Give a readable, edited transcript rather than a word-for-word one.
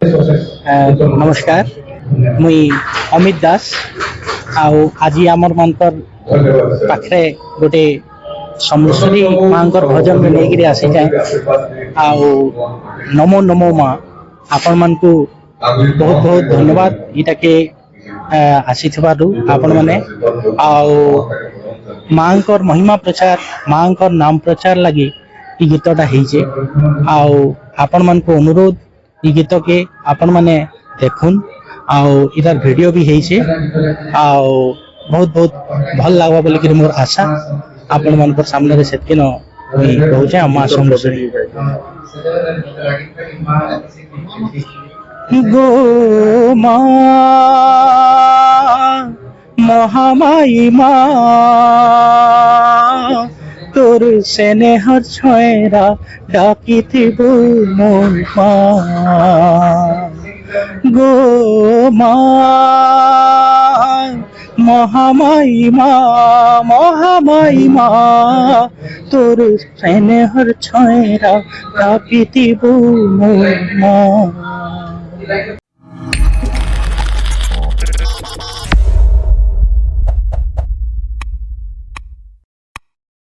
नमस्कार मुई अमित दास आउ आज आमर मानकर पाखे गोटे समलेश्वरी मांकर भजन में लेकर आसी जाए आउ नमो नमो माँ आपण मान को बहुत बहुत धन्यवाद इटा के आसी आपण माने आउ मांकर महिमा प्रचार मांकर नाम प्रचार लगी ई गीतटा होइछे आउ आपण मान को अनुरोध ई गीत के आपण माने देखुन आउ इधर वीडियो भी होइछे आउ बहुत बहुत भल लागबा बोली कि मोर आशा आपण मान को सामने रे सेतके न कहूचे अम्मा समलेश्वरी गो मां महामाई मां তোর স্নেহর ছয়রা ডাকিতিব মোর মা গো মা মহামাই মা তোর স্নেহর ছয়রা ডাকিতিব মোর মা।